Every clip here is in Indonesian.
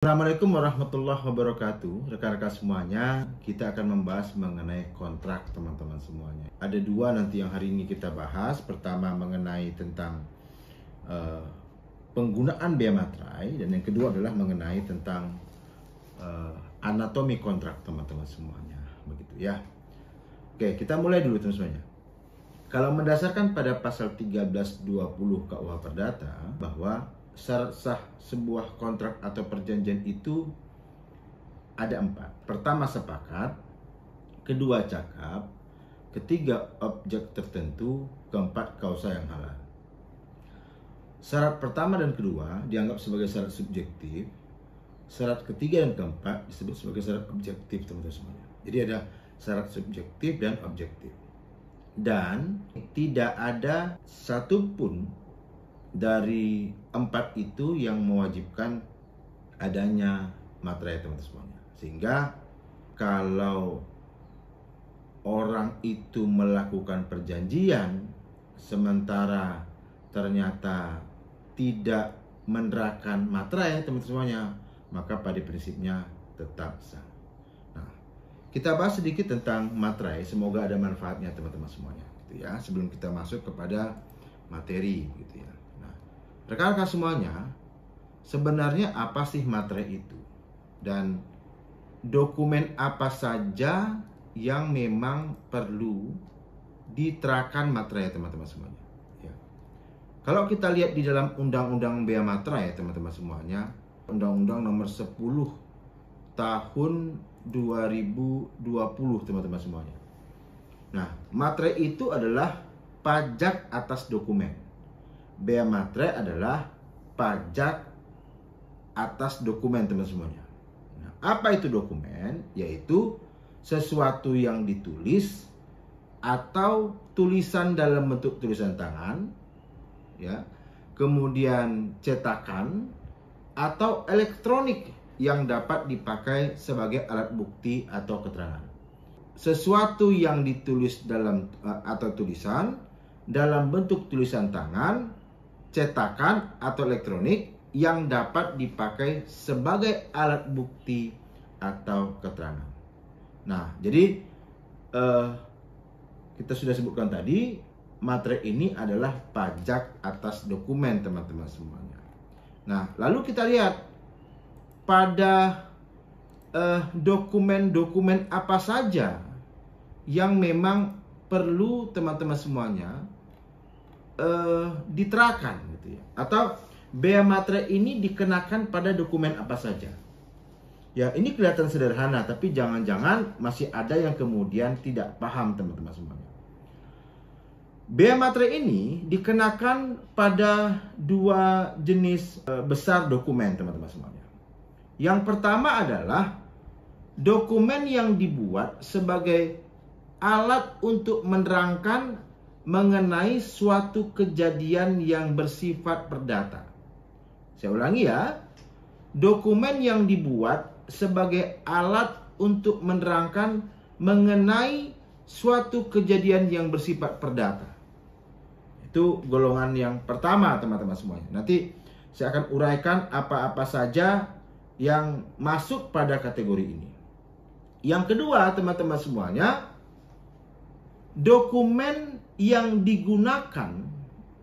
Assalamualaikum warahmatullahi wabarakatuh. Rekan-rekan semuanya, kita akan membahas mengenai kontrak teman-teman semuanya. Ada dua nanti yang hari ini kita bahas. Pertama mengenai tentang penggunaan biaya materai, dan yang kedua adalah mengenai tentang anatomi kontrak teman-teman semuanya. Begitu ya. Oke, kita mulai dulu teman-teman semuanya. Kalau mendasarkan pada pasal 1320 KUH Perdata bahwa syarat sah sebuah kontrak atau perjanjian itu ada 4. Pertama sepakat, kedua cakap, ketiga objek tertentu, keempat kausa yang halal. Syarat pertama dan kedua dianggap sebagai syarat subjektif. Syarat ketiga dan keempat disebut sebagai syarat objektif teman-teman semuanya. Jadi ada syarat subjektif dan objektif. Dan tidak ada satupun dari 4 itu yang mewajibkan adanya materai teman-teman semuanya. Sehingga kalau orang itu melakukan perjanjian sementara ternyata tidak menerapkan materai teman-teman semuanya, maka pada prinsipnya tetap sah. Nah, kita bahas sedikit tentang materai, semoga ada manfaatnya teman-teman semuanya gitu ya, sebelum kita masuk kepada materi gitu ya. Rekan-rekan semuanya, sebenarnya apa sih materai itu? Dan dokumen apa saja yang memang perlu diterapkan materai teman-teman semuanya? Ya. Kalau kita lihat di dalam Undang-Undang Bea Materai teman-teman semuanya, Undang-Undang Nomor 10 Tahun 2020 teman-teman semuanya. Nah, materai itu adalah pajak atas dokumen. Bea materai adalah pajak atas dokumen teman semuanya. Nah, apa itu dokumen? Yaitu sesuatu yang ditulis atau tulisan dalam bentuk tulisan tangan, ya, kemudian cetakan atau elektronik yang dapat dipakai sebagai alat bukti atau keterangan. Sesuatu yang ditulis dalam atau tulisan dalam bentuk tulisan tangan, cetakan atau elektronik yang dapat dipakai sebagai alat bukti atau keterangan. Nah, jadi kita sudah sebutkan tadi, materai ini adalah pajak atas dokumen teman-teman semuanya. Nah, lalu kita lihat pada dokumen-dokumen apa saja yang memang perlu teman-teman semuanya diterapkan gitu ya, atau bea materai ini dikenakan pada dokumen apa saja. Ya, ini kelihatan sederhana, tapi jangan-jangan masih ada yang kemudian tidak paham teman-teman semuanya. Bea materai ini dikenakan pada dua jenis besar dokumen teman-teman semuanya. Yang pertama adalah dokumen yang dibuat sebagai alat untuk menerangkan mengenai suatu kejadian yang bersifat perdata. Saya ulangi ya, dokumen yang dibuat sebagai alat untuk menerangkan mengenai suatu kejadian yang bersifat perdata. Itu golongan yang pertama teman-teman semuanya. Nanti saya akan uraikan apa-apa saja yang masuk pada kategori ini. Yang kedua teman-teman semuanya, dokumen yang digunakan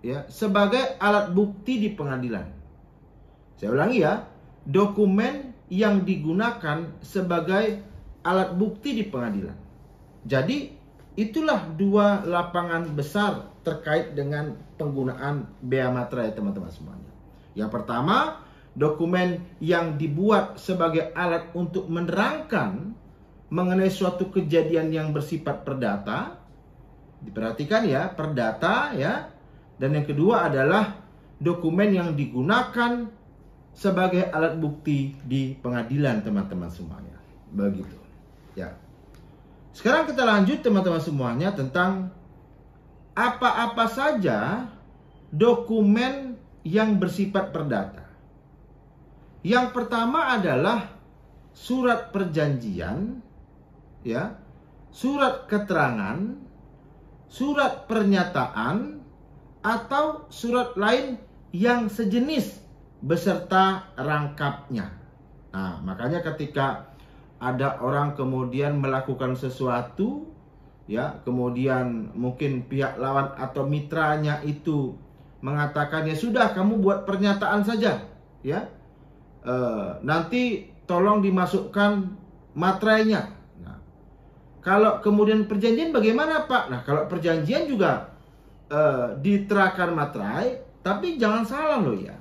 ya sebagai alat bukti di pengadilan. Saya ulangi ya, dokumen yang digunakan sebagai alat bukti di pengadilan. Jadi itulah dua lapangan besar terkait dengan penggunaan bea materai teman-teman semuanya. Yang pertama, dokumen yang dibuat sebagai alat untuk menerangkan mengenai suatu kejadian yang bersifat perdata. Diperhatikan ya, perdata ya. Dan yang kedua adalah dokumen yang digunakan sebagai alat bukti di pengadilan teman-teman semuanya. Begitu. Ya. Sekarang kita lanjut teman-teman semuanya tentang apa-apa saja dokumen yang bersifat perdata. Yang pertama adalah surat perjanjian, ya, surat keterangan, surat pernyataan, atau surat lain yang sejenis beserta rangkapnya. Nah, makanya ketika ada orang kemudian melakukan sesuatu, ya, kemudian mungkin pihak lawan atau mitranya itu mengatakan, ya sudah, kamu buat pernyataan saja, ya, nanti tolong dimasukkan materainya. Nah, kalau kemudian perjanjian bagaimana, Pak? Nah, kalau perjanjian juga diterakan materai, tapi jangan salah loh ya.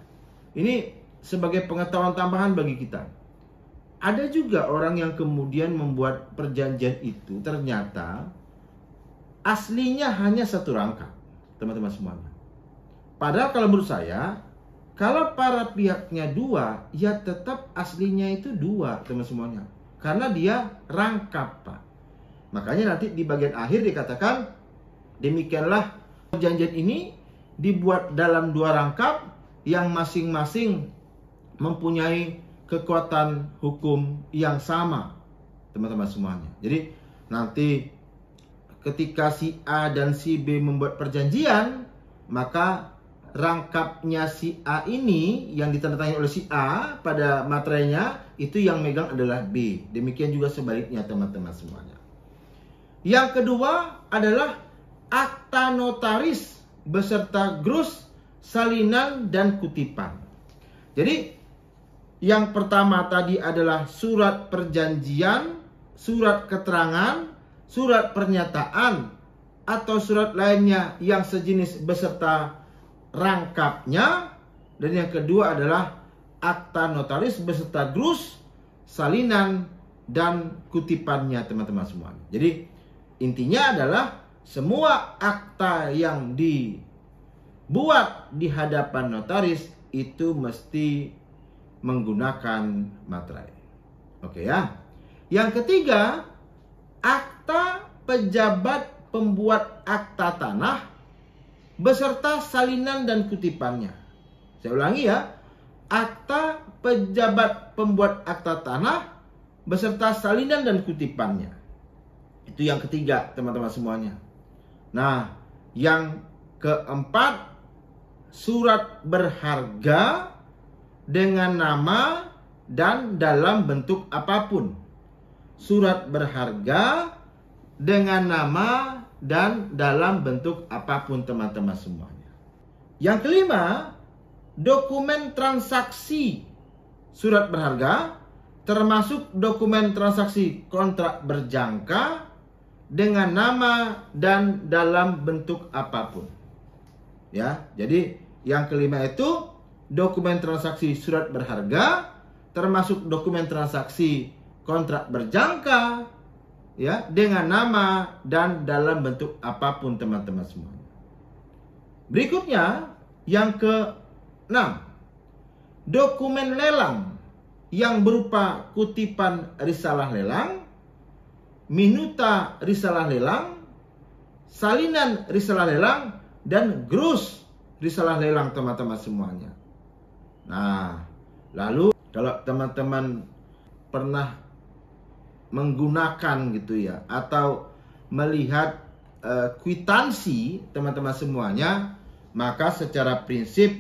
Ini sebagai pengetahuan tambahan bagi kita. Ada juga orang yang kemudian membuat perjanjian itu ternyata aslinya hanya satu rangkap, teman-teman semuanya. Padahal kalau menurut saya, kalau para pihaknya dua, ya tetap aslinya itu dua, teman semuanya. Karena dia rangkap, Pak. Makanya nanti di bagian akhir dikatakan, demikianlah perjanjian ini dibuat dalam dua rangkap yang masing-masing mempunyai kekuatan hukum yang sama, teman-teman semuanya. Jadi nanti ketika si A dan si B membuat perjanjian, maka rangkapnya si A ini yang ditandatangani oleh si A pada materainya, itu yang megang adalah B. Demikian juga sebaliknya, teman-teman semuanya. Yang kedua adalah akta notaris beserta grus, salinan, dan kutipan. Jadi yang pertama tadi adalah surat perjanjian, surat keterangan, surat pernyataan, atau surat lainnya yang sejenis beserta rangkapnya. Dan yang kedua adalah akta notaris beserta grus, salinan, dan kutipannya, teman-teman semuanya. Jadi intinya adalah semua akta yang dibuat di hadapan notaris itu mesti menggunakan materai. Oke ya. Yang ketiga, akta pejabat pembuat akta tanah beserta salinan dan kutipannya. Saya ulangi ya. Akta pejabat pembuat akta tanah beserta salinan dan kutipannya. Itu yang ketiga, teman-teman semuanya. Nah, yang keempat, surat berharga dengan nama dan dalam bentuk apapun. Surat berharga dengan nama dan dalam bentuk apapun, teman-teman semuanya. Yang kelima, dokumen transaksi surat berharga, termasuk dokumen transaksi kontrak berjangka dengan nama dan dalam bentuk apapun. Ya, jadi yang kelima itu dokumen transaksi surat berharga, termasuk dokumen transaksi kontrak berjangka, ya, dengan nama dan dalam bentuk apapun, teman-teman semuanya. Berikutnya yang ke-6, dokumen lelang yang berupa kutipan risalah lelang, minuta risalah lelang, salinan risalah lelang, dan grus risalah lelang, teman-teman semuanya. Nah, lalu kalau teman-teman pernah menggunakan gitu ya, atau melihat kwitansi, teman-teman semuanya, maka secara prinsip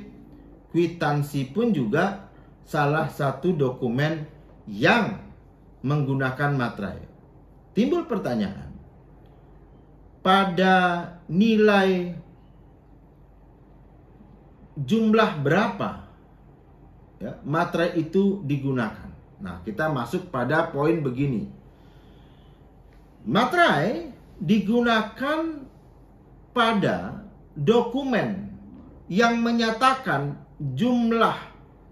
kwitansi pun juga salah satu dokumen yang menggunakan materai. Timbul pertanyaan, pada nilai jumlah berapa ya materai itu digunakan? Nah, kita masuk pada poin begini. Materai digunakan pada dokumen yang menyatakan jumlah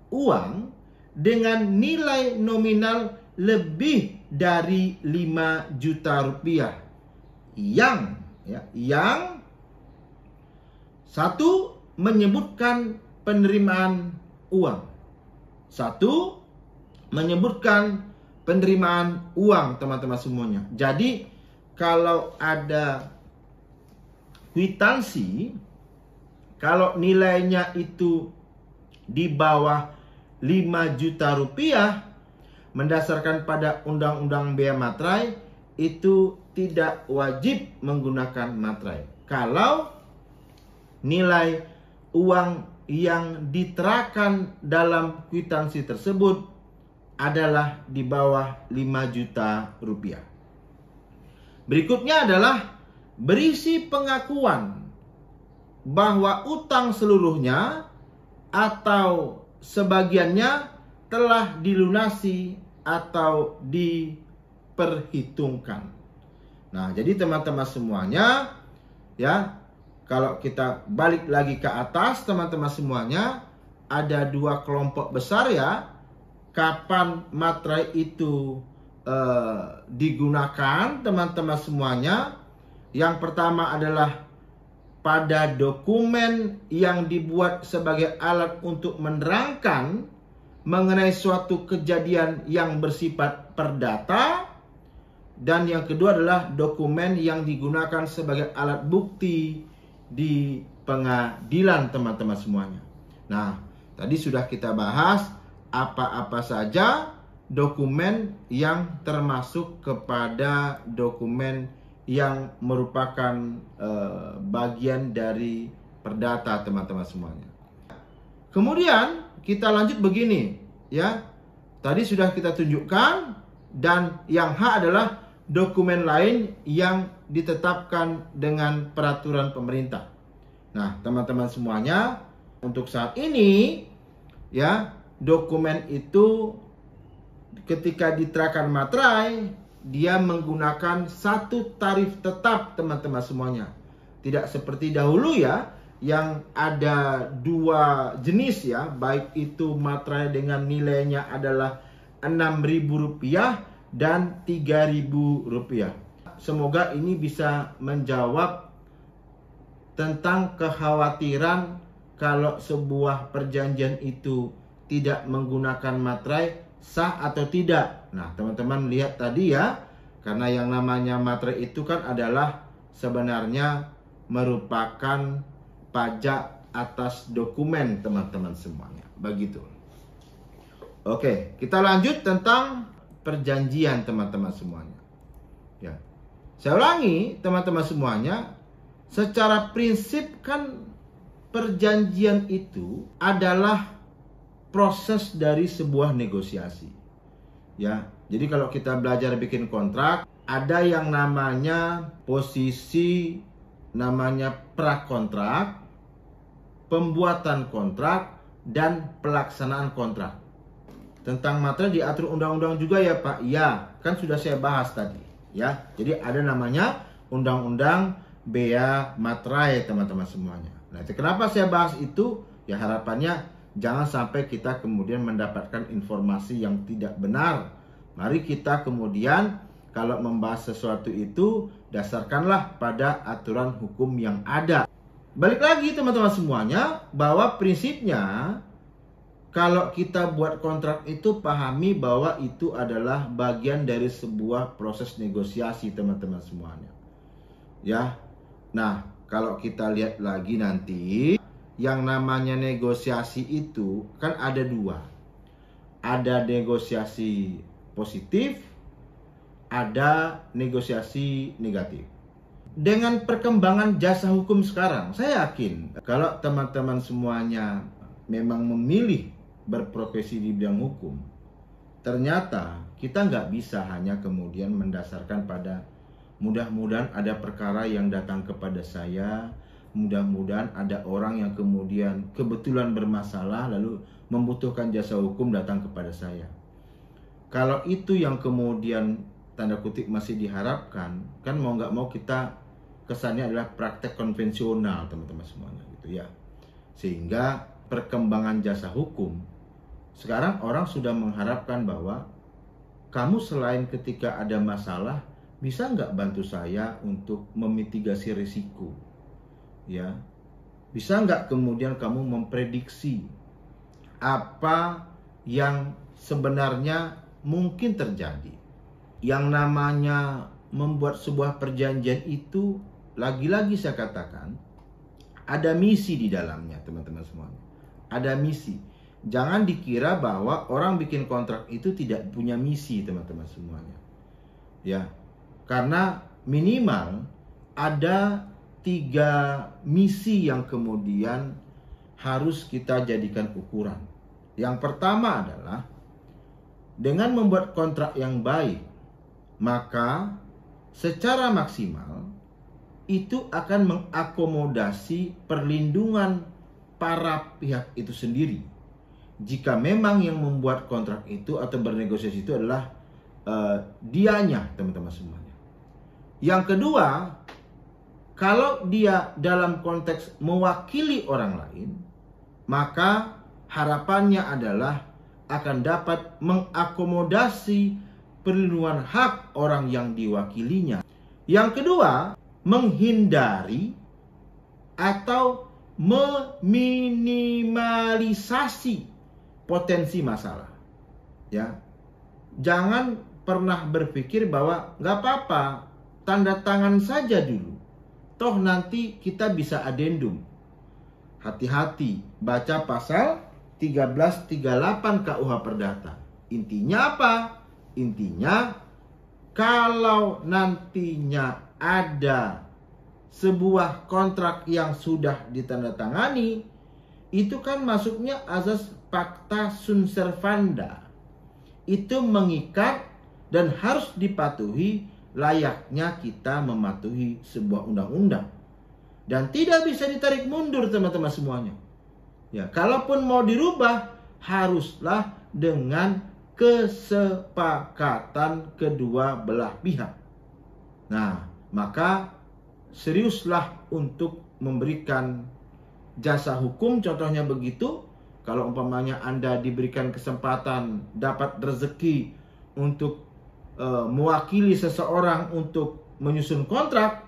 uang dengan nilai nominal lebih dari 5 juta rupiah yang satu menyebutkan penerimaan uang, satu menyebutkan penerimaan uang, teman-teman semuanya. Jadi kalau ada kwitansi, kalau nilainya itu di bawah 5 juta rupiah, mendasarkan pada Undang-Undang Bea Materai, itu tidak wajib menggunakan materai. Kalau nilai uang yang diterakan dalam kwitansi tersebut adalah di bawah 5 juta rupiah. Berikutnya adalah berisi pengakuan bahwa utang seluruhnya atau sebagiannya telah dilunasi atau diperhitungkan. Nah, jadi teman-teman semuanya, ya, kalau kita balik lagi ke atas, teman-teman semuanya, ada 2 kelompok besar ya. Kapan materai itu digunakan, teman-teman semuanya. Yang pertama adalah pada dokumen yang dibuat sebagai alat untuk menerangkan mengenai suatu kejadian yang bersifat perdata. Dan yang kedua adalah dokumen yang digunakan sebagai alat bukti di pengadilan, teman-teman semuanya. Nah, tadi sudah kita bahas apa-apa saja dokumen yang termasuk kepada dokumen yang merupakan bagian dari perdata, teman-teman semuanya. Kemudian kita lanjut begini, ya. Tadi sudah kita tunjukkan, dan yang H adalah dokumen lain yang ditetapkan dengan peraturan pemerintah. Nah, teman-teman semuanya, untuk saat ini, ya, dokumen itu ketika diterakan materai, dia menggunakan satu tarif tetap, teman-teman semuanya. Tidak seperti dahulu ya, yang ada 2 jenis ya, baik itu materai dengan nilainya adalah Rp6.000 dan Rp3.000. Semoga ini bisa menjawab tentang kekhawatiran kalau sebuah perjanjian itu tidak menggunakan materai, sah atau tidak. Nah, teman-teman lihat tadi ya, karena yang namanya materai itu kan adalah sebenarnya merupakan pajak atas dokumen, teman-teman semuanya. Begitu. Oke, kita lanjut tentang perjanjian, teman-teman semuanya. Ya. Saya ulangi, teman-teman semuanya, secara prinsip kan perjanjian itu adalah proses dari sebuah negosiasi. Ya. Jadi kalau kita belajar bikin kontrak, ada yang namanya posisi namanya prakontrak, pembuatan kontrak, dan pelaksanaan kontrak. Tentang materai diatur undang-undang juga ya Pak? Ya, kan sudah saya bahas tadi. Ya, jadi ada namanya undang-undang bea materai, teman-teman semuanya. Nah, kenapa saya bahas itu? Ya, harapannya jangan sampai kita kemudian mendapatkan informasi yang tidak benar. Mari kita kemudian kalau membahas sesuatu itu, dasarkanlah pada aturan hukum yang ada. Balik lagi teman-teman semuanya, bahwa prinsipnya kalau kita buat kontrak itu pahami bahwa itu adalah bagian dari sebuah proses negosiasi, teman-teman semuanya. Ya. Nah, kalau kita lihat lagi nanti, yang namanya negosiasi itu kan ada 2. Ada negosiasi positif, ada negosiasi negatif. Dengan perkembangan jasa hukum sekarang, saya yakin kalau teman-teman semuanya memang memilih berprofesi di bidang hukum, ternyata kita nggak bisa hanya kemudian mendasarkan pada mudah-mudahan ada perkara yang datang kepada saya, mudah-mudahan ada orang yang kemudian kebetulan bermasalah lalu membutuhkan jasa hukum datang kepada saya. Kalau itu yang kemudian tanda kutip masih diharapkan, kan mau nggak mau kita kesannya adalah praktek konvensional, teman-teman semuanya gitu ya. Sehingga perkembangan jasa hukum sekarang orang sudah mengharapkan bahwa kamu selain ketika ada masalah bisa nggak bantu saya untuk memitigasi risiko, ya? Bisa nggak kemudian kamu memprediksi apa yang sebenarnya mungkin terjadi? Yang namanya membuat sebuah perjanjian itu, lagi-lagi saya katakan, ada misi di dalamnya, teman-teman semuanya. Ada misi. Jangan dikira bahwa orang bikin kontrak itu tidak punya misi, teman-teman semuanya. Ya, karena minimal ada 3 misi yang kemudian harus kita jadikan ukuran. Yang pertama adalah dengan membuat kontrak yang baik, maka secara maksimal itu akan mengakomodasi perlindungan para pihak itu sendiri. Jika memang yang membuat kontrak itu atau bernegosiasi itu adalah dianya, teman-teman semuanya. Yang kedua, kalau dia dalam konteks mewakili orang lain, maka harapannya adalah akan dapat mengakomodasi perlindungan hak orang yang diwakilinya. Yang kedua, menghindari atau meminimalisasi potensi masalah. Ya, jangan pernah berpikir bahwa nggak apa-apa, tanda tangan saja dulu, toh nanti kita bisa adendum. Hati-hati, baca pasal 1338 KUH Perdata. Intinya apa? Intinya, kalau nantinya ada sebuah kontrak yang sudah ditandatangani, itu kan masuknya azas pacta sunt servanda. Itu mengikat dan harus dipatuhi layaknya kita mematuhi sebuah undang-undang. Dan tidak bisa ditarik mundur, teman-teman semuanya. Ya, kalaupun mau dirubah, haruslah dengan kesepakatan kedua belah pihak. Nah, maka seriuslah untuk memberikan jasa hukum, contohnya begitu. Kalau umpamanya Anda diberikan kesempatan dapat rezeki untuk mewakili seseorang untuk menyusun kontrak,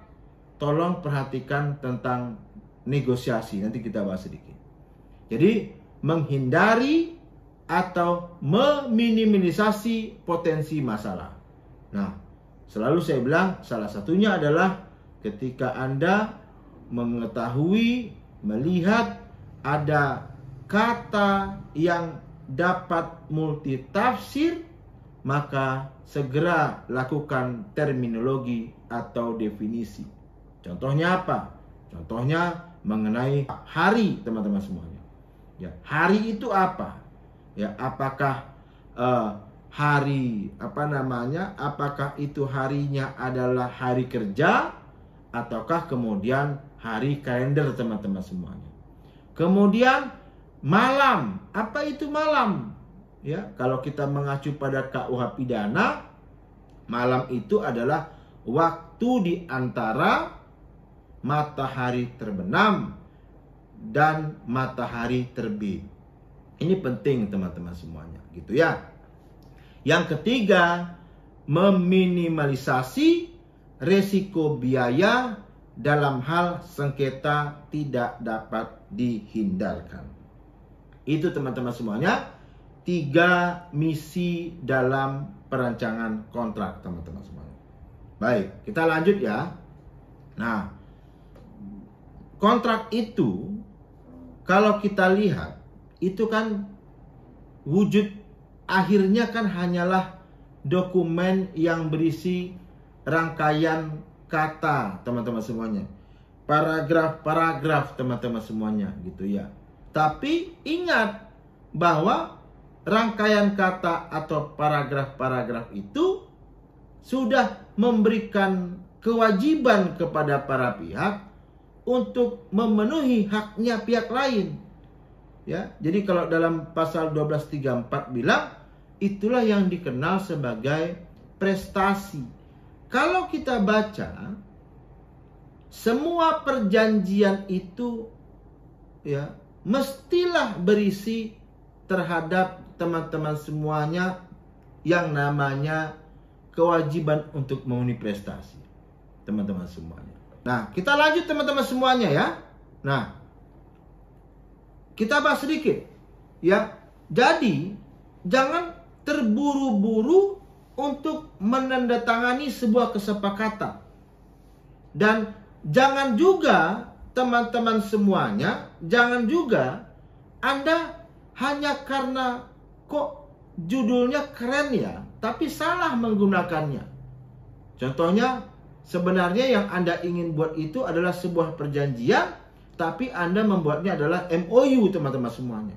tolong perhatikan tentang negosiasi. Nanti kita bahas sedikit. Jadi menghindari atau meminimalisasi potensi masalah. Nah, selalu saya bilang salah satunya adalah ketika Anda mengetahui, melihat ada kata yang dapat multitafsir, maka segera lakukan terminologi atau definisi. Contohnya apa? Contohnya mengenai hari, teman-teman semuanya. Ya, hari itu apa? Ya, apakah hari apakah itu harinya adalah hari kerja ataukah kemudian hari kalender, teman-teman semuanya. Kemudian malam, apa itu malam? Ya, kalau kita mengacu pada KUH pidana, malam itu adalah waktu di antara matahari terbenam dan matahari terbit. Ini penting, teman-teman semuanya, gitu ya. Yang ketiga, meminimalisasi resiko biaya dalam hal sengketa tidak dapat dihindarkan. Itu, teman-teman semuanya, 3 misi dalam perancangan kontrak, teman-teman semuanya. Baik, kita lanjut ya. Nah, kontrak itu kalau kita lihat, itu kan wujud akhirnya kan hanyalah dokumen yang berisi rangkaian kata, teman-teman semuanya. Paragraf-paragraf, teman-teman semuanya, gitu ya. Tapi ingat bahwa rangkaian kata atau paragraf-paragraf itu sudah memberikan kewajiban kepada para pihak untuk memenuhi haknya pihak lain. Ya, jadi kalau dalam pasal 1234 bilang, itulah yang dikenal sebagai prestasi. Kalau kita baca, semua perjanjian itu ya mestilah berisi terhadap teman-teman semuanya yang namanya kewajiban untuk memenuhi prestasi, teman-teman semuanya. Nah, kita lanjut, teman-teman semuanya ya. Nah, kita bahas sedikit ya. Jadi jangan terburu-buru untuk menandatangani sebuah kesepakatan. Dan jangan juga, teman-teman semuanya, jangan juga Anda hanya karena kok judulnya keren ya, tapi salah menggunakannya. Contohnya, sebenarnya yang Anda ingin buat itu adalah sebuah perjanjian, tapi Anda membuatnya adalah MOU, teman-teman semuanya.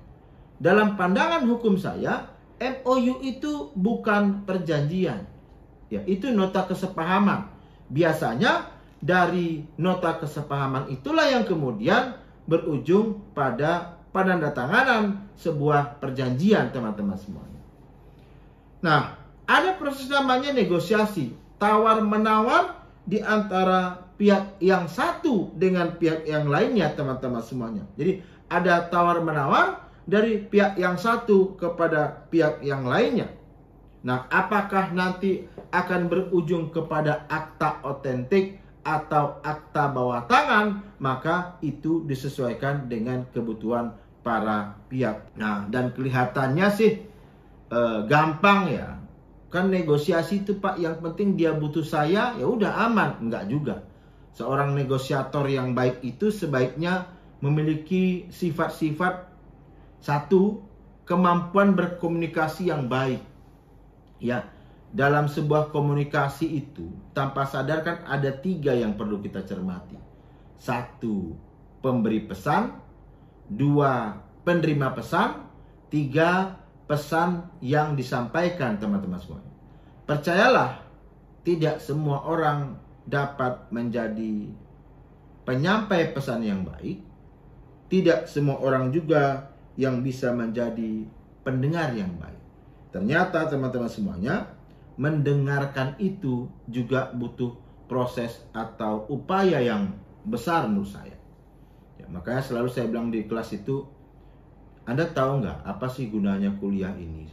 Dalam pandangan hukum saya, MOU itu bukan perjanjian. Ya, itu nota kesepahaman. Biasanya dari nota kesepahaman itulah yang kemudian berujung pada penandatanganan sebuah perjanjian, teman-teman semuanya. Nah, ada proses namanya negosiasi, tawar-menawar di antara pihak yang satu dengan pihak yang lainnya, teman-teman semuanya. Jadi ada tawar-menawar dari pihak yang satu kepada pihak yang lainnya. Nah, apakah nanti akan berujung kepada akta otentik atau akta bawah tangan, maka itu disesuaikan dengan kebutuhan para pihak. Nah, dan kelihatannya sih gampang ya. Kan negosiasi itu Pak, yang penting dia butuh saya, ya udah aman. Enggak juga. Seorang negosiator yang baik itu sebaiknya memiliki sifat-sifat: satu, kemampuan berkomunikasi yang baik. Ya, dalam sebuah komunikasi itu tanpa sadar kan ada 3 yang perlu kita cermati. 1, pemberi pesan. 2, penerima pesan. 3, pesan yang disampaikan, teman-teman semua. Percayalah, tidak semua orang dapat menjadi penyampai pesan yang baik. Tidak semua orang juga yang bisa menjadi pendengar yang baik. Ternyata, teman-teman semuanya, mendengarkan itu juga butuh proses atau upaya yang besar menurut saya. Ya, makanya selalu saya bilang di kelas itu, Anda tahu nggak apa sih gunanya kuliah ini?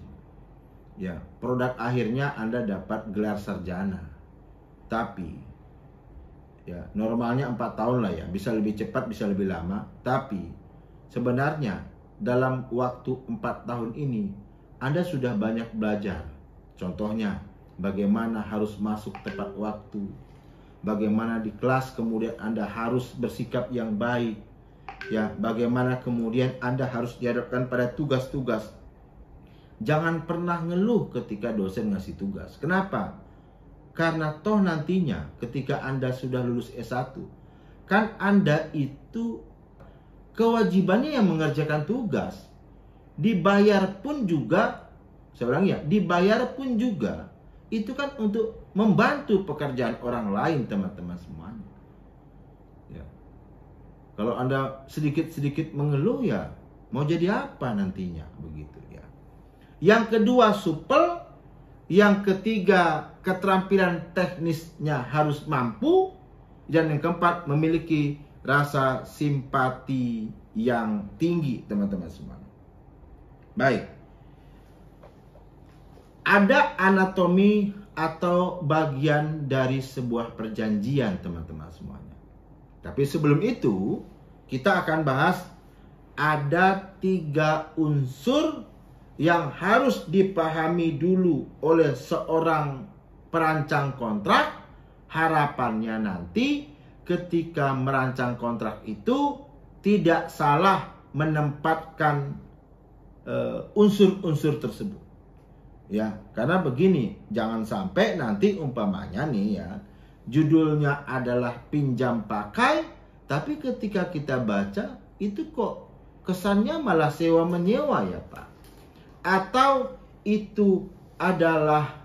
Ya, produk akhirnya Anda dapat gelar sarjana. Tapi, ya normalnya 4 tahun lah ya, bisa lebih cepat, bisa lebih lama. Tapi, sebenarnya dalam waktu 4 tahun ini, Anda sudah banyak belajar. Contohnya, bagaimana harus masuk tepat waktu. Bagaimana di kelas kemudian Anda harus bersikap yang baik. Ya, bagaimana kemudian Anda harus dihadapkan pada tugas-tugas. Jangan pernah ngeluh ketika dosen ngasih tugas. Kenapa? Karena toh nantinya ketika Anda sudah lulus S1, kan Anda itu kewajibannya yang mengerjakan tugas. Dibayar pun juga, saya ulang ya, dibayar pun juga itu kan untuk membantu pekerjaan orang lain, teman-teman semuanya. Ya. Kalau Anda sedikit-sedikit mengeluh, ya mau jadi apa nantinya, begitu ya. Yang kedua, supel. Yang ketiga, keterampilan teknisnya harus mampu. Dan yang keempat, memiliki rasa simpati yang tinggi, teman-teman semuanya. Baik. Ada anatomi atau bagian dari sebuah perjanjian, teman-teman semuanya. Tapi sebelum itu, kita akan bahas ada 3 unsur yang harus dipahami dulu oleh seorang perancang kontrak. Harapannya nanti ketika merancang kontrak itu tidak salah menempatkan unsur-unsur tersebut. Ya, karena begini, jangan sampai nanti umpamanya nih ya, judulnya adalah pinjam pakai, tapi ketika kita baca itu kok kesannya malah sewa menyewa ya Pak. Atau itu adalah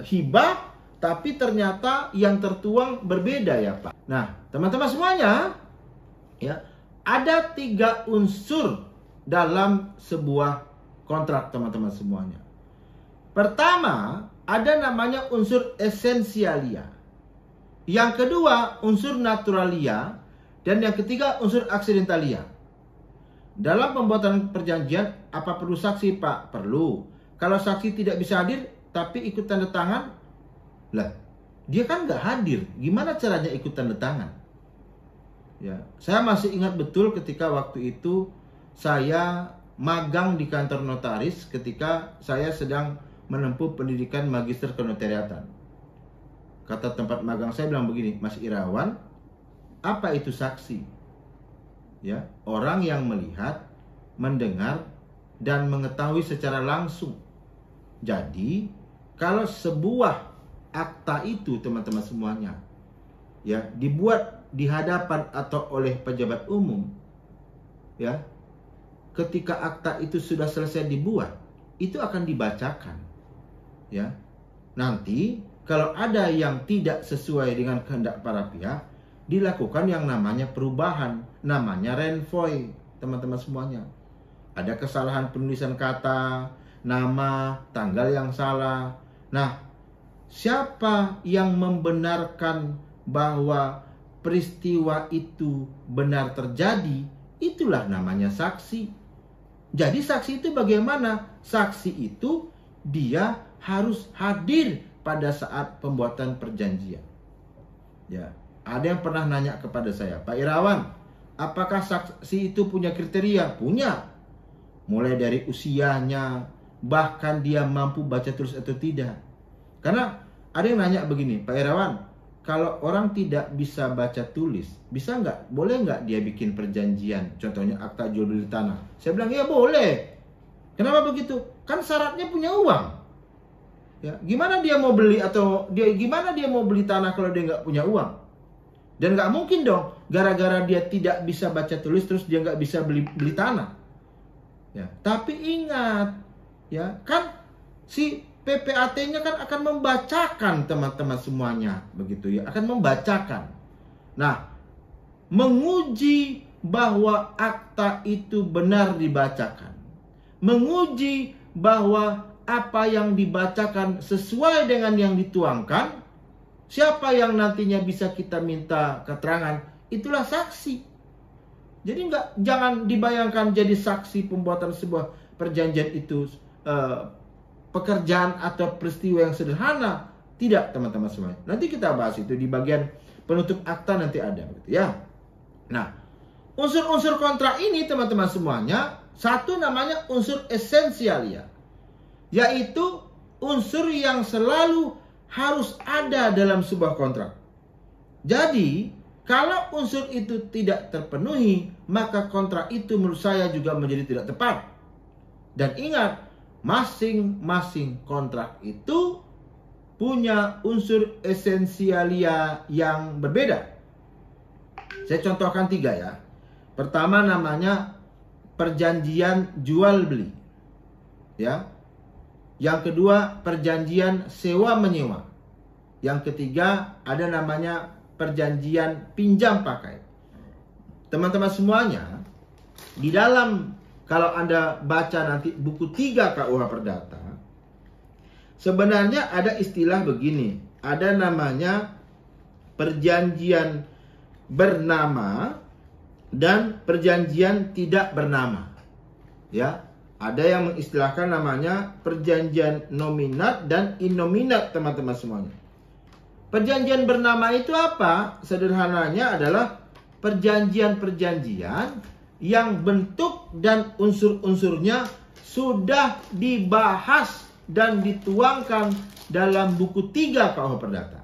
hibah, tapi ternyata yang tertuang berbeda ya Pak. Nah, teman-teman semuanya, ya, ada 3 unsur dalam sebuah kontrak, teman-teman semuanya. Pertama, ada namanya unsur esensialia. Yang kedua, unsur naturalia. Dan yang ketiga, unsur aksidentalia. Dalam pembuatan perjanjian, apa perlu saksi Pak? Perlu. Kalau saksi tidak bisa hadir, tapi ikut tanda tangan, lah, dia kan nggak hadir. Gimana caranya ikut tanda tangan? Ya, saya masih ingat betul ketika waktu itu saya magang di kantor notaris ketika saya sedang menempuh pendidikan magister kenotariatan. Kata tempat magang saya bilang begini, Mas Irawan, apa itu saksi? Ya, orang yang melihat, mendengar, dan mengetahui secara langsung. Jadi, kalau sebuah akta itu, teman-teman semuanya, ya, dibuat di hadapan atau oleh pejabat umum, ya, ketika akta itu sudah selesai dibuat, itu akan dibacakan. Ya. Nanti kalau ada yang tidak sesuai dengan kehendak para pihak, dilakukan yang namanya perubahan, namanya renvoy, teman-teman semuanya. Ada kesalahan penulisan kata, nama, tanggal yang salah. Nah, siapa yang membenarkan bahwa peristiwa itu benar terjadi? Itulah namanya saksi. Jadi saksi itu bagaimana? Saksi itu dia harus hadir pada saat pembuatan perjanjian. Ya, ada yang pernah nanya kepada saya, Pak Irawan, apakah saksi itu punya kriteria? Punya. Mulai dari usianya, bahkan dia mampu baca tulis atau tidak. Karena ada yang nanya begini, Pak Irawan, kalau orang tidak bisa baca tulis, bisa nggak? Boleh nggak dia bikin perjanjian? Contohnya akta jual beli tanah. Saya bilang, ya boleh. Kenapa begitu? Kan syaratnya punya uang. Ya, gimana dia mau beli gimana dia mau beli tanah kalau dia nggak punya uang? Dan nggak mungkin dong, gara-gara dia tidak bisa baca tulis terus dia nggak bisa beli tanah. Ya, tapi ingat, ya kan si PPAT-nya kan akan membacakan teman-teman semuanya, begitu ya, akan membacakan. Nah, menguji bahwa akta itu benar dibacakan, menguji bahwa apa yang dibacakan sesuai dengan yang dituangkan, siapa yang nantinya bisa kita minta keterangan, itulah saksi. Jadi jangan dibayangkan jadi saksi pembuatan sebuah perjanjian itu pekerjaan atau peristiwa yang sederhana. Tidak, teman-teman semuanya. Nanti kita bahas itu di bagian penutup akta, nanti ada, gitu ya. Nah, unsur-unsur kontrak ini teman-teman semuanya, satu namanya unsur esensialia, yaitu unsur yang selalu harus ada dalam sebuah kontrak. Jadi, kalau unsur itu tidak terpenuhi, maka kontrak itu menurut saya juga menjadi tidak tepat. Dan ingat, masing-masing kontrak itu punya unsur esensialia yang berbeda. Saya contohkan 3 ya. Pertama namanya perjanjian jual beli. Ya. Yang kedua, perjanjian sewa-menyewa. Yang ketiga, ada namanya perjanjian pinjam pakai. Teman-teman semuanya, di dalam, kalau Anda baca nanti buku 3 KUH Perdata, sebenarnya ada istilah begini. Ada namanya perjanjian bernama dan perjanjian tidak bernama. Ya. Ada yang mengistilahkan namanya perjanjian nominat dan innominat, teman-teman semuanya. Perjanjian bernama itu apa? Sederhananya adalah perjanjian-perjanjian yang bentuk dan unsur-unsurnya sudah dibahas dan dituangkan dalam buku 3 KUH Perdata.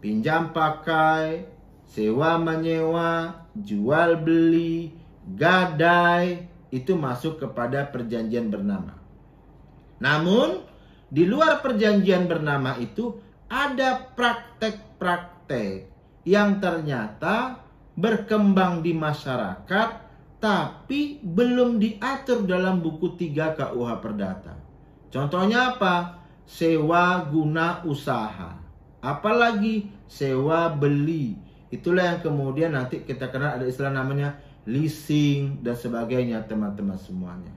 Pinjam pakai, sewa menyewa, jual beli, gadai, itu masuk kepada perjanjian bernama. Namun, di luar perjanjian bernama itu ada praktek-praktek yang ternyata berkembang di masyarakat, tapi belum diatur dalam buku 3 KUH Perdata. Contohnya apa? Sewa guna usaha. Apalagi sewa beli. Itulah yang kemudian nanti kita kenal, ada istilah namanya leasing dan sebagainya, teman-teman semuanya.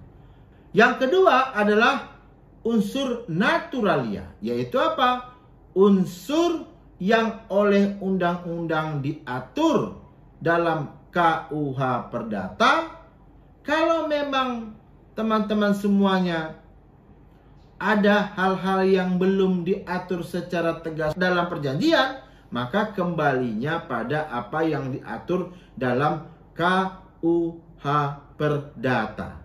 Yang kedua adalah unsur naturalia, yaitu apa? Unsur yang oleh undang-undang diatur dalam KUH Perdata. Kalau memang teman-teman semuanya ada hal-hal yang belum diatur secara tegas dalam perjanjian, maka kembalinya pada apa yang diatur dalam KUH Perdata.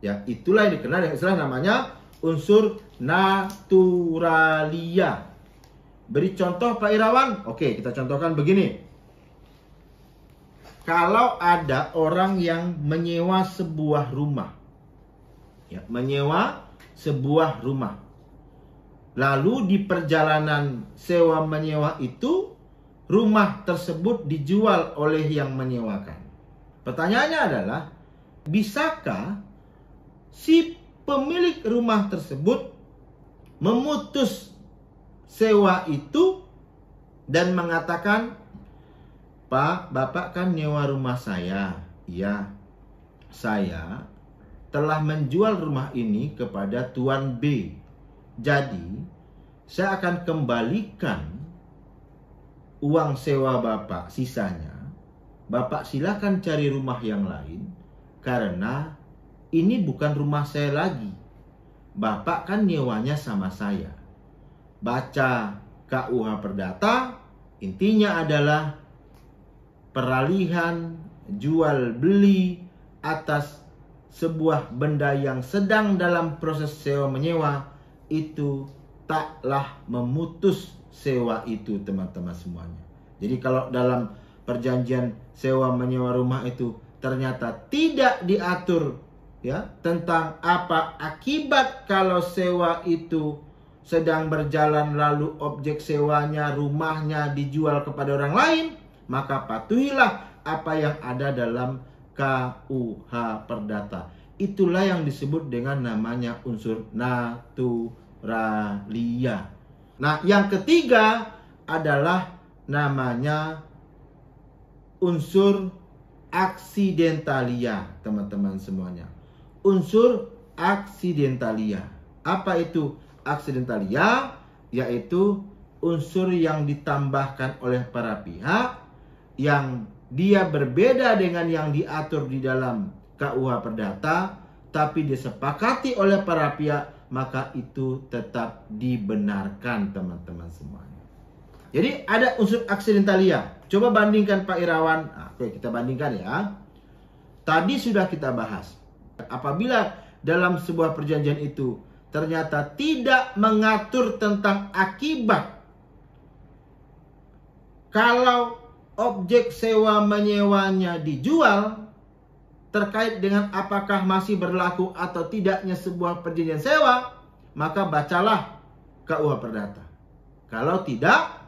Ya, itulah yang dikenal dengan istilah namanya unsur naturalia. Beri contoh Pak Irawan. Oke, kita contohkan begini. Kalau ada orang yang menyewa sebuah rumah, ya, menyewa sebuah rumah, lalu di perjalanan sewa menyewa itu rumah tersebut dijual oleh yang menyewakan. Pertanyaannya adalah, bisakah si pemilik rumah tersebut memutus sewa itu dan mengatakan, "Pak, Bapak kan nyewa rumah saya." "Iya, saya telah menjual rumah ini kepada Tuan B. Jadi, saya akan kembalikan uang sewa Bapak sisanya. Bapak silakan cari rumah yang lain, karena ini bukan rumah saya lagi. Bapak kan nyewanya sama saya." Baca KUH Perdata, intinya adalah peralihan jual beli atas sebuah benda yang sedang dalam proses sewa menyewa itu taklah memutus sewa itu, teman-teman semuanya. Jadi kalau dalam perjanjian sewa menyewa rumah itu ternyata tidak diatur ya tentang apa akibat kalau sewa itu sedang berjalan lalu objek sewanya, rumahnya dijual kepada orang lain, maka patuhilah apa yang ada dalam KUH Perdata. Itulah yang disebut dengan namanya unsur naturalia. Nah, yang ketiga adalah namanya unsur aksidentalia, teman-teman semuanya. Unsur aksidentalia. Apa itu aksidentalia? Yaitu unsur yang ditambahkan oleh para pihak yang dia berbeda dengan yang diatur di dalam KUH Perdata, tapi disepakati oleh para pihak, maka itu tetap dibenarkan, teman-teman semuanya. Jadi ada unsur aksidentalia. Coba bandingkan Pak Irawan. Nah, oke, kita bandingkan ya. Tadi sudah kita bahas. Apabila dalam sebuah perjanjian itu ternyata tidak mengatur tentang akibat, kalau objek sewa menyewanya dijual, terkait dengan apakah masih berlaku atau tidaknya sebuah perjanjian sewa, maka bacalah KUH Perdata. Kalau tidak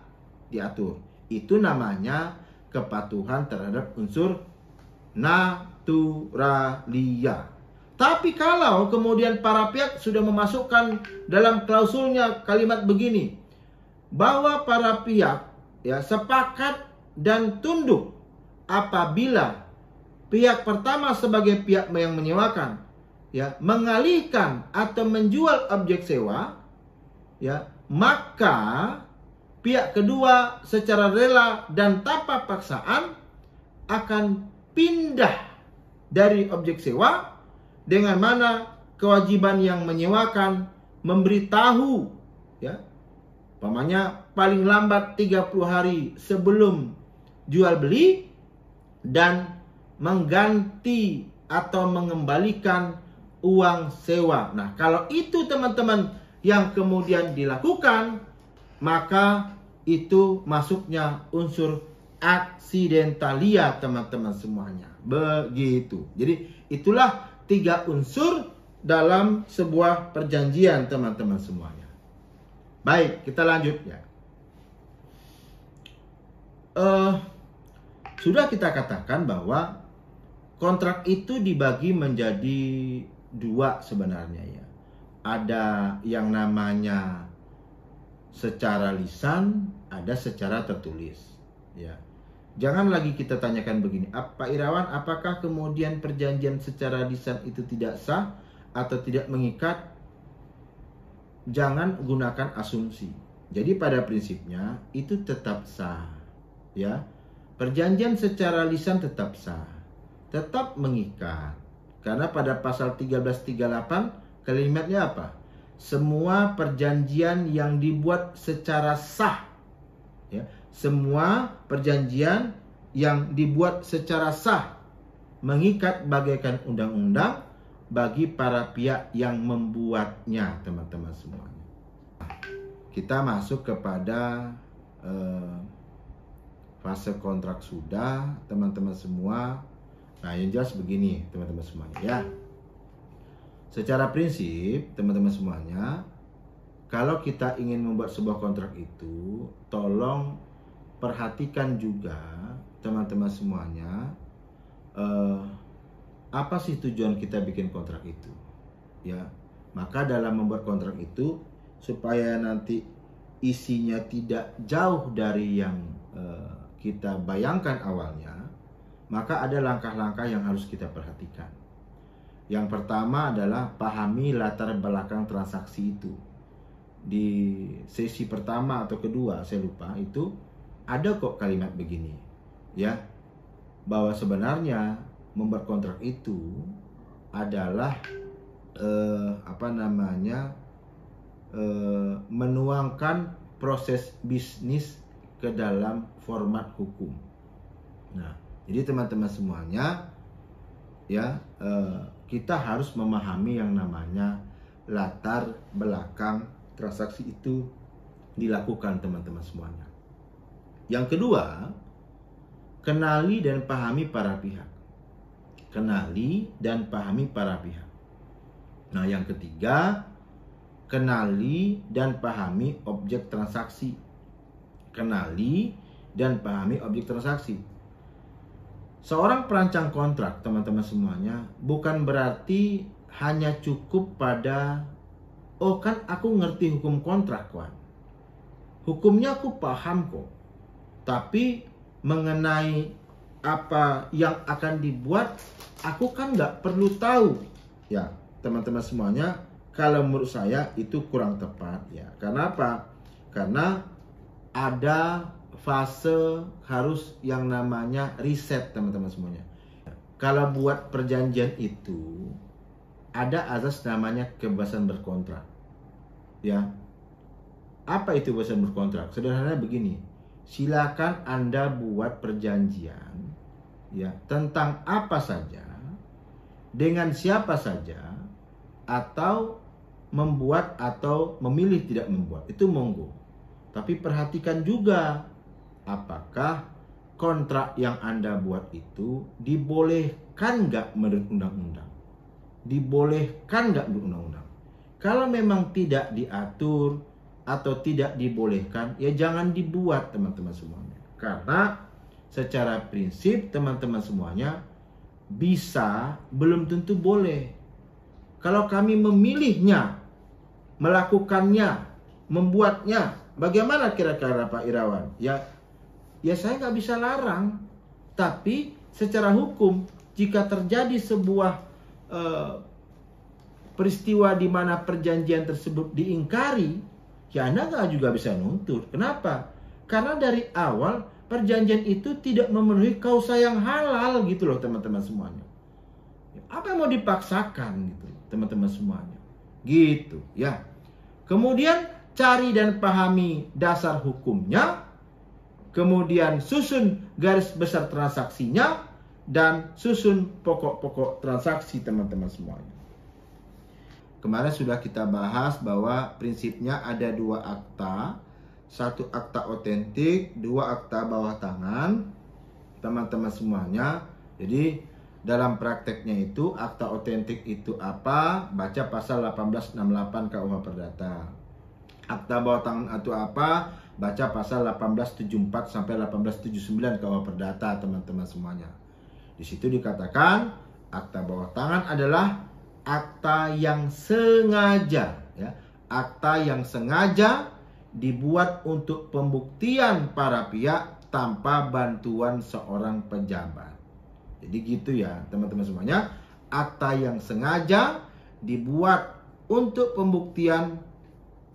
diatur, itu namanya kepatuhan terhadap unsur naturalia. Tapi kalau kemudian para pihak sudah memasukkan dalam klausulnya kalimat begini, bahwa para pihak ya sepakat dan tunduk apabila pihak pertama sebagai pihak yang menyewakan ya mengalihkan atau menjual objek sewa, ya maka pihak kedua secara rela dan tanpa paksaan akan pindah dari objek sewa, dengan mana kewajiban yang menyewakan memberitahu ya umpamanya paling lambat 30 hari sebelum jual beli dan mengganti atau mengembalikan uang sewa. Nah, kalau itu teman-teman yang kemudian dilakukan, maka itu masuknya unsur aksidentalia, teman-teman semuanya. Begitu. Jadi itulah 3 unsur dalam sebuah perjanjian, teman-teman semuanya. Baik, kita lanjut ya. Sudah kita katakan bahwa kontrak itu dibagi menjadi 2 sebenarnya ya. Ada yang namanya secara lisan, ada secara tertulis ya. Jangan lagi kita tanyakan begini, Pak Irawan, apakah kemudian perjanjian secara lisan itu tidak sah atau tidak mengikat? Jangan gunakan asumsi. Jadi pada prinsipnya itu tetap sah ya. Perjanjian secara lisan tetap sah, tetap mengikat. Karena pada pasal 1338 kalimatnya apa? Semua perjanjian yang dibuat secara sah ya. Semua perjanjian yang dibuat secara sah mengikat bagaikan undang-undang bagi para pihak yang membuatnya, teman-teman semuanya. Kita masuk kepada fase kontrak sudah, teman-teman semua. Nah, yang jelas begini, teman-teman semuanya ya. Secara prinsip, teman-teman semuanya, kalau kita ingin membuat sebuah kontrak itu, tolong perhatikan juga, teman-teman semuanya, apa sih tujuan kita bikin kontrak itu? Ya, Maka dalam membuat kontrak itu, supaya nanti isinya tidak jauh dari yang kita bayangkan awalnya, maka ada langkah-langkah yang harus kita perhatikan. Yang pertama adalah pahami latar belakang transaksi itu. Di sesi pertama atau kedua, saya lupa, itu ada kok kalimat begini, ya, bahwa sebenarnya membuat kontrak itu adalah menuangkan proses bisnis ke dalam format hukum. Nah, jadi teman-teman semuanya, ya, kita harus memahami yang namanya latar belakang transaksi itu dilakukan, teman-teman semuanya. Yang kedua, kenali dan pahami para pihak. Kenali dan pahami para pihak. Nah, yang ketiga, kenali dan pahami objek transaksi. Kenali dan pahami objek transaksi. Seorang perancang kontrak, teman-teman semuanya, bukan berarti hanya cukup pada, oh kan aku ngerti hukum kontrak, kawan. Hukumnya aku paham kok. Tapi mengenai apa yang akan dibuat, aku kan nggak perlu tahu. Ya, teman-teman semuanya, kalau menurut saya itu kurang tepat, ya. Karena apa? Karena ada fase harus yang namanya riset, teman-teman semuanya. Kalau buat perjanjian itu ada azas namanya kebebasan berkontrak. Ya. Apa itu kebebasan berkontrak? Sederhananya begini. Silakan Anda buat perjanjian, ya, tentang apa saja, dengan siapa saja, atau membuat atau memilih tidak membuat. Itu monggo. Tapi perhatikan juga apakah kontrak yang Anda buat itu dibolehkan nggak menurut undang-undang? Dibolehkan nggak menurut undang-undang? Kalau memang tidak diatur atau tidak dibolehkan, ya jangan dibuat, teman-teman semuanya. Karena secara prinsip, teman-teman semuanya, bisa belum tentu boleh. Kalau kami memilihnya, melakukannya, membuatnya, bagaimana kira-kira Pak Irawan? Ya saya nggak bisa larang. Tapi secara hukum, jika terjadi sebuah peristiwa di mana perjanjian tersebut diingkari, ya Anda nggak juga bisa nuntut. Kenapa? Karena dari awal perjanjian itu tidak memenuhi kausa yang halal gitu loh, teman-teman semuanya. Apa yang mau dipaksakan gitu, teman-teman semuanya. Gitu, ya. Kemudian cari dan pahami dasar hukumnya. Kemudian susun garis besar transaksinya dan susun pokok-pokok transaksi, teman-teman semuanya. Kemarin sudah kita bahas bahwa prinsipnya ada 2 akta. 1 akta otentik, 2 akta bawah tangan, teman-teman semuanya. Jadi dalam prakteknya itu, akta otentik itu apa? Baca pasal 1868 KUH Perdata. Akta bawah tangan itu apa? Baca pasal 1874 sampai 1879 KUH Perdata, teman-teman semuanya. Di situ dikatakan akta bawah tangan adalah akta yang sengaja, ya, akta yang sengaja dibuat untuk pembuktian para pihak tanpa bantuan seorang pejabat. Jadi gitu ya, teman-teman semuanya, akta yang sengaja dibuat untuk pembuktian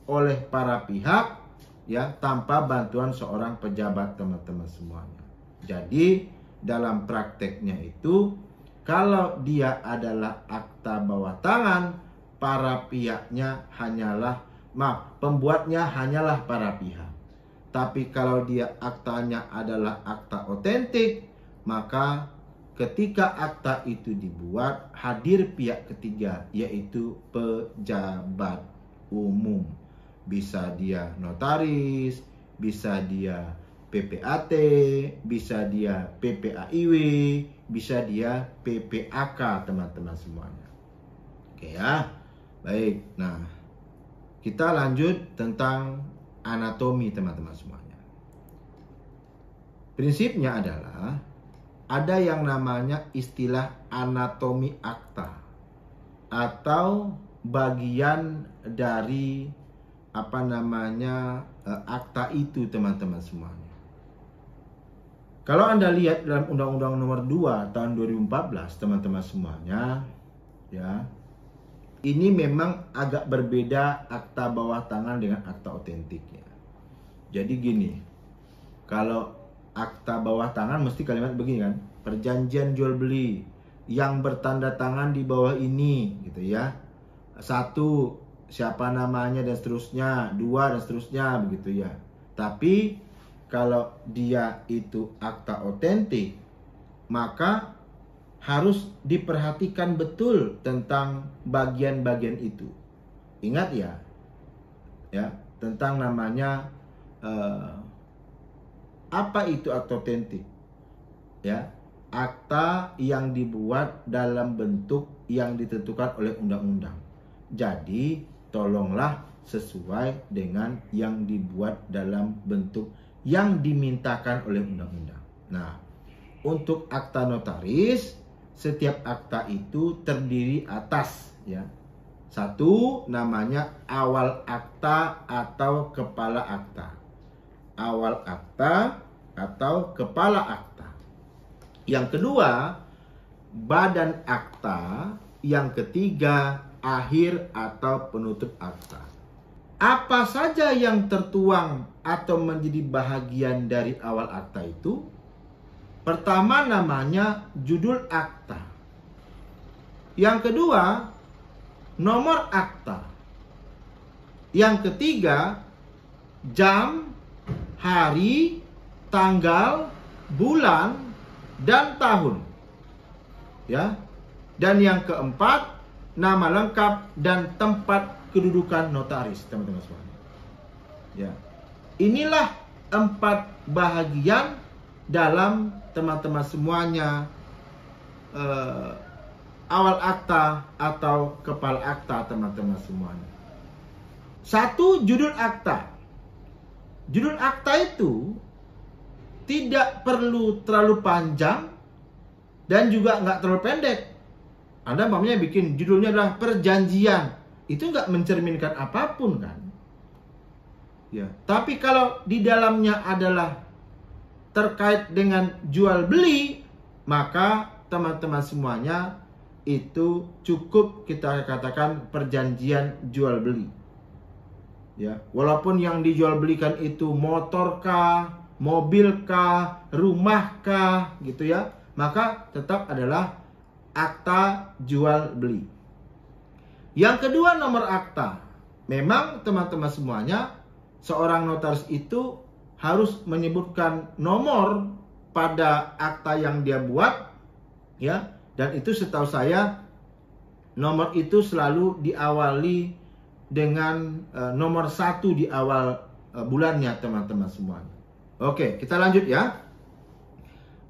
oleh para pihak, ya, tanpa bantuan seorang pejabat, teman-teman semuanya. Jadi dalam prakteknya itu, kalau dia adalah akta bawah tangan, para pihaknya pembuatnya hanyalah para pihak. Tapi kalau dia aktanya adalah akta otentik, maka ketika akta itu dibuat, hadir pihak ketiga, yaitu pejabat umum. Bisa dia notaris, bisa dia PPAT, bisa dia PPAIW, bisa dia PPAK, teman-teman semuanya. Oke ya. Baik. Nah, kita lanjut tentang anatomi, teman-teman semuanya. Prinsipnya adalah ada yang namanya istilah anatomi akta atau bagian dari akta itu, teman-teman semuanya. Kalau Anda lihat dalam Undang-Undang Nomor 2 tahun 2014, teman-teman semuanya, ya, ini memang agak berbeda akta bawah tangan dengan akta otentik, ya. Jadi gini, kalau akta bawah tangan mesti kalimat begini kan, perjanjian jual beli yang bertanda tangan di bawah ini, gitu ya. 1, siapa namanya dan seterusnya, 2 dan seterusnya, begitu ya. Tapi kalau dia itu akta otentik, maka harus diperhatikan betul tentang bagian-bagian itu. Ingat ya, tentang namanya apa itu akta otentik, ya, akta yang dibuat dalam bentuk yang ditentukan oleh undang-undang. Jadi tolonglah sesuai dengan yang dibuat dalam bentuk yang dimintakan oleh undang-undang. Nah, untuk akta notaris, setiap akta itu terdiri atas, ya, 1 namanya awal akta atau kepala akta. Awal akta atau kepala akta. Yang kedua, badan akta. Yang ketiga, akhir atau penutup akta. Apa saja yang tertuang atau menjadi bahagian dari awal akta itu? Pertama namanya judul akta. Yang kedua, nomor akta. Yang ketiga, jam, hari, tanggal, bulan, dan tahun. Ya. Dan yang keempat, nama lengkap dan tempat kedudukan notaris, teman-teman semua. Ya. Inilah 4 bahagian dalam, teman-teman semuanya, awal akta atau kepala akta, teman-teman semuanya. 1, judul akta. Judul akta itu tidak perlu terlalu panjang dan juga nggak terlalu pendek. Anda umpamanya bikin judulnya adalah perjanjian, itu nggak mencerminkan apapun kan? Ya. Tapi kalau di dalamnya adalah terkait dengan jual beli, maka teman-teman semuanya itu cukup kita katakan perjanjian jual beli. Ya, walaupun yang dijual belikan itu motor kah, mobil kah, rumah kah, gitu ya, maka tetap adalah akta jual beli. Yang kedua, nomor akta. Memang teman-teman semuanya, seorang notaris itu harus menyebutkan nomor pada akta yang dia buat, ya, dan itu setahu saya nomor itu selalu diawali dengan nomor 1 di awal bulannya, teman-teman semuanya. Oke, kita lanjut ya.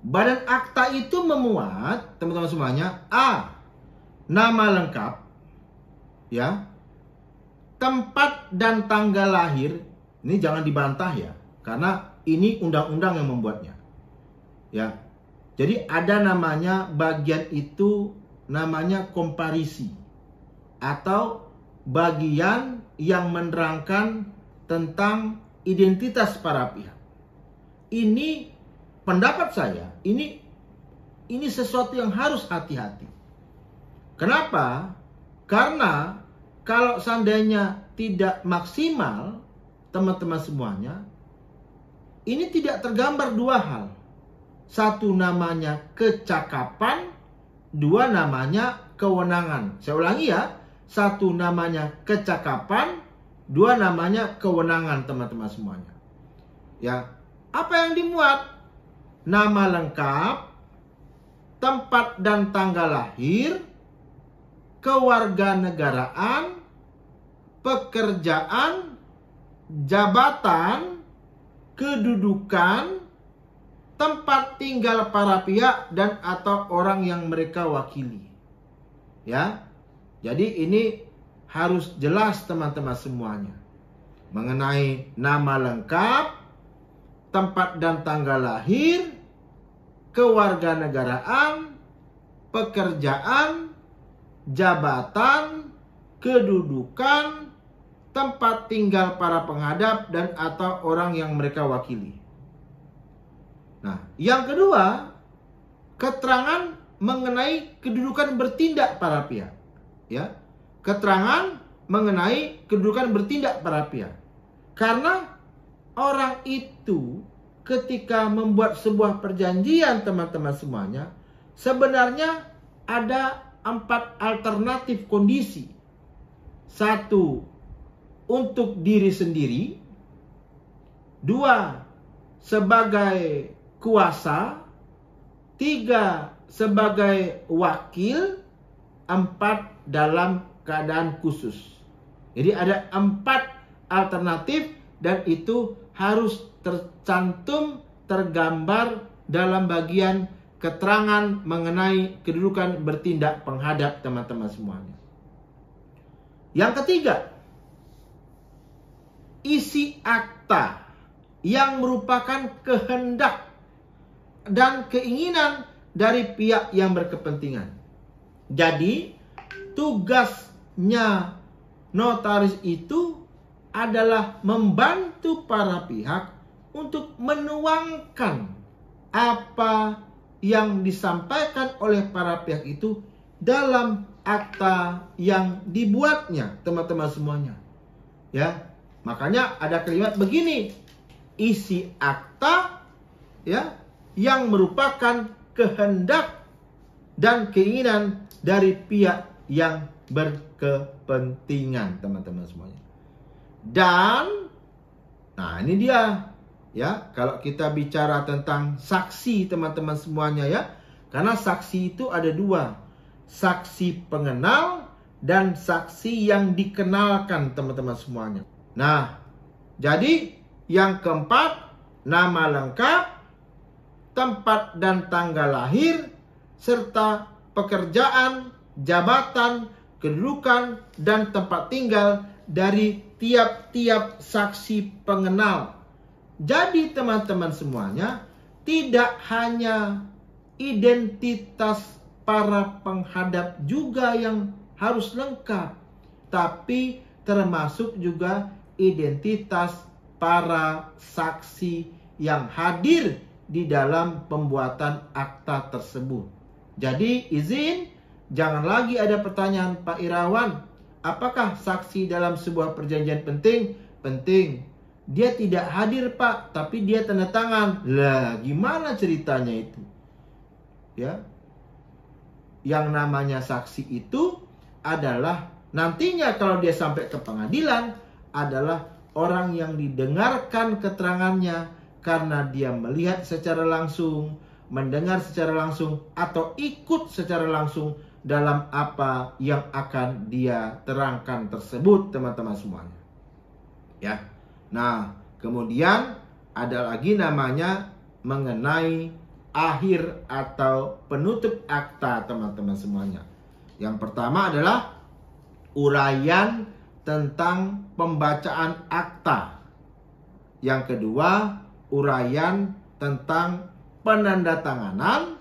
Badan akta itu memuat, teman-teman semuanya, A, nama lengkap, ya, tempat dan tanggal lahir. Ini jangan dibantah ya, karena ini undang-undang yang membuatnya. Ya. Jadi ada namanya bagian itu namanya komparisi atau bagian yang menerangkan tentang identitas para pihak. Ini pendapat saya, ini sesuatu yang harus hati-hati. Kenapa? Karena kalau seandainya tidak maksimal, teman-teman semuanya, ini tidak tergambar 2 hal. 1 namanya kecakapan, 2 namanya kewenangan. Saya ulangi ya. 1 namanya kecakapan, 2 namanya kewenangan, teman-teman semuanya. Ya, apa yang dimuat? Nama lengkap, tempat dan tanggal lahir, kewarganegaraan, pekerjaan, jabatan, kedudukan, tempat tinggal para pihak dan atau orang yang mereka wakili. Ya. Jadi ini harus jelas, teman-teman semuanya. Mengenai nama lengkap, tempat dan tanggal lahir, kewarganegaraan, pekerjaan, jabatan, kedudukan, tempat tinggal para penghadap dan atau orang yang mereka wakili. Nah, yang kedua, keterangan mengenai kedudukan bertindak para pihak. Ya, keterangan mengenai kedudukan bertindak para pihak. Karena orang itu ketika membuat sebuah perjanjian, teman-teman semuanya, sebenarnya ada 4 alternatif kondisi. 1, untuk diri sendiri. 2, sebagai kuasa. 3, sebagai wakil. 4, dalam keadaan khusus. Jadi ada 4 alternatif dan itu harus tercantum, tergambar dalam bagian keterangan mengenai kedudukan bertindak penghadap, teman-teman semuanya. Yang ketiga, isi akta yang merupakan kehendak dan keinginan dari pihak yang berkepentingan. Jadi, tugasnya notaris itu adalah membantu para pihak untuk menuangkan apa yang disampaikan oleh para pihak itu dalam akta yang dibuatnya, teman-teman semuanya. Ya, makanya ada kalimat begini, isi akta ya yang merupakan kehendak dan keinginan dari pihak yang berkepentingan, teman-teman semuanya. Dan nah ini dia ya, kalau kita bicara tentang saksi, teman-teman semuanya ya, karena saksi itu ada 2, saksi pengenal dan saksi yang dikenalkan, teman-teman semuanya. Nah, jadi yang keempat, nama lengkap, tempat dan tanggal lahir, serta pekerjaan, jabatan, kedudukan, dan tempat tinggal dari tiap-tiap saksi pengenal. Jadi teman-teman semuanya, tidak hanya identitas para penghadap juga yang harus lengkap, tapi termasuk juga identitas para saksi yang hadir di dalam pembuatan akta tersebut. Jadi izin, jangan lagi ada pertanyaan, Pak Irawan, apakah saksi dalam sebuah perjanjian penting? Penting. Dia tidak hadir, Pak, tapi dia tanda tangan. Lah, gimana ceritanya itu? Ya. Yang namanya saksi itu adalah nantinya kalau dia sampai ke pengadilan adalah orang yang didengarkan keterangannya karena dia melihat secara langsung, mendengar secara langsung, atau ikut secara langsung dalam apa yang akan dia terangkan tersebut, teman-teman semuanya. Ya. Nah, kemudian ada lagi namanya mengenai akhir atau penutup akta, teman-teman semuanya. Yang pertama adalah uraian tentang pembacaan akta. Yang kedua, uraian tentang penandatanganan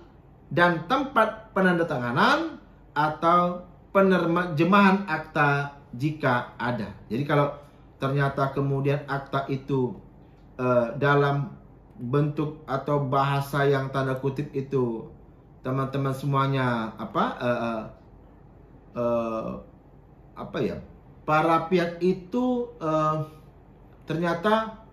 dan tempat penandatanganan atau penerjemahan akta jika ada. Jadi kalau ternyata kemudian akta itu dalam bentuk atau bahasa yang tanda kutip itu, teman-teman semuanya para pihak itu ternyata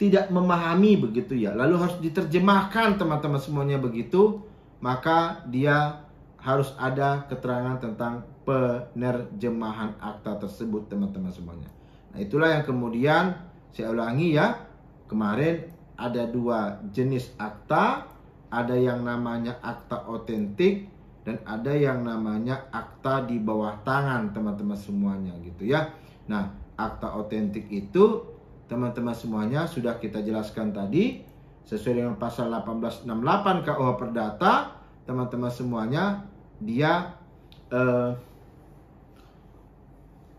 tidak memahami begitu ya, lalu harus diterjemahkan, teman-teman semuanya begitu, maka dia harus ada keterangan tentang penerjemahan akta tersebut, teman-teman semuanya. Nah, itulah yang kemudian saya ulangi ya, kemarin ada 2 jenis akta, ada yang namanya akta otentik dan ada yang namanya akta di bawah tangan, teman-teman semuanya gitu ya. Nah, akta otentik itu teman-teman semuanya sudah kita jelaskan tadi sesuai dengan pasal 1868 KUH Perdata, teman-teman semuanya, dia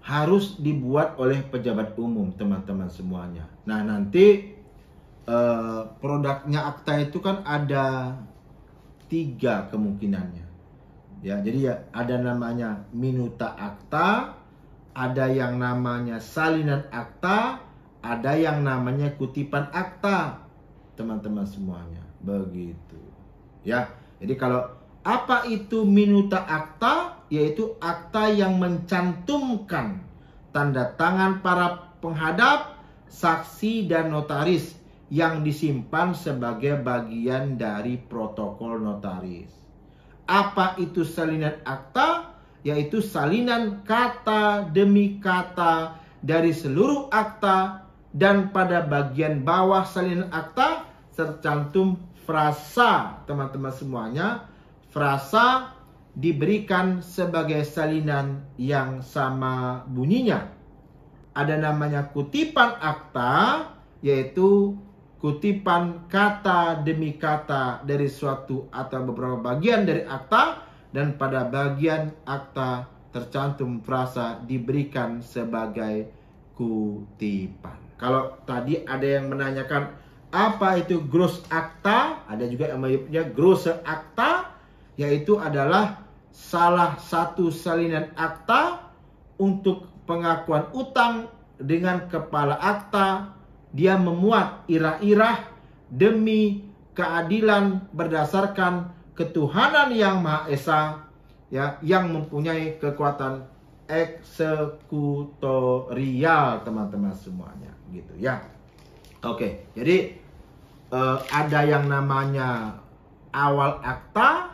harus dibuat oleh pejabat umum, teman-teman semuanya. Nah, nanti produknya akta itu kan ada 3 kemungkinannya. Ya, jadi ya ada namanya minuta akta, ada yang namanya salinan akta, ada yang namanya kutipan akta, teman-teman semuanya. Begitu. Ya. Jadi kalau apa itu minuta akta? Yaitu akta yang mencantumkan tanda tangan para penghadap, saksi, dan notaris yang disimpan sebagai bagian dari protokol notaris. Apa itu salinan akta? Yaitu salinan kata demi kata dari seluruh akta, dan pada bagian bawah salinan akta tercantum frasa, teman-teman semuanya. Frasa diberikan sebagai salinan yang sama bunyinya. Ada namanya kutipan akta, yaitu kutipan kata demi kata dari suatu atau beberapa bagian dari akta, dan pada bagian akta tercantum frasa diberikan sebagai kutipan. Kalau tadi ada yang menanyakan apa itu gross akta, ada juga yang menyebutnya grosse akta, yaitu adalah salah satu salinan akta untuk pengakuan utang dengan kepala akta. Dia memuat irah-irah demi keadilan berdasarkan ketuhanan yang Maha Esa, ya, yang mempunyai kekuatan eksekutorial, teman-teman semuanya, gitu ya. Oke, jadi ada yang namanya awal akta,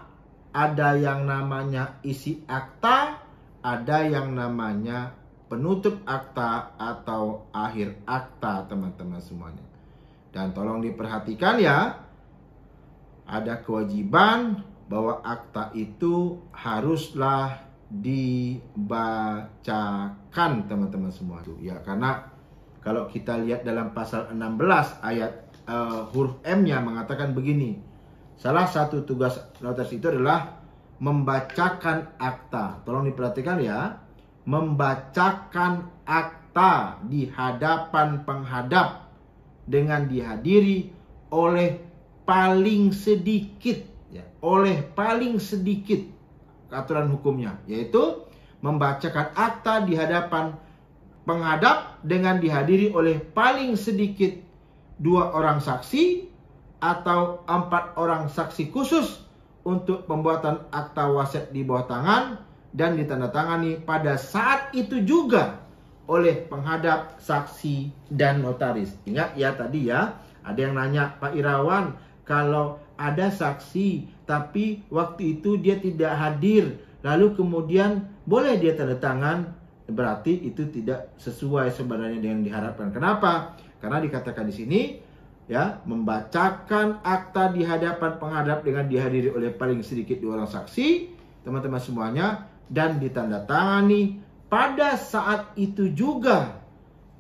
ada yang namanya isi akta, ada yang namanya penutup akta atau akhir akta, teman-teman semuanya. Dan tolong diperhatikan ya, ada kewajiban bahwa akta itu haruslah dibacakan, teman-teman semua. Ya, karena kalau kita lihat dalam pasal 16 ayat huruf M-nya mengatakan begini. Salah satu tugas notaris itu adalah membacakan akta. Tolong diperhatikan ya. Membacakan akta di hadapan penghadap dengan dihadiri oleh paling sedikit, ya, oleh paling sedikit aturan hukumnya, yaitu membacakan akta di hadapan penghadap dengan dihadiri oleh paling sedikit 2 orang saksi atau 4 orang saksi khusus untuk pembuatan akta wasiat di bawah tangan dan ditandatangani pada saat itu juga oleh penghadap, saksi, dan notaris. Ingat ya tadi ya, ada yang nanya, Pak Irawan, kalau ada saksi tapi waktu itu dia tidak hadir, lalu kemudian boleh dia tanda tangan, berarti itu tidak sesuai sebenarnya dengan diharapkan. Kenapa? Karena dikatakan di sini ya, membacakan akta di hadapan penghadap dengan dihadiri oleh paling sedikit 2 orang saksi, teman-teman semuanya, dan ditandatangani pada saat itu juga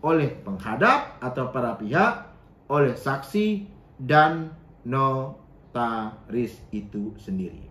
oleh penghadap atau para pihak, oleh saksi dan notaris itu sendiri.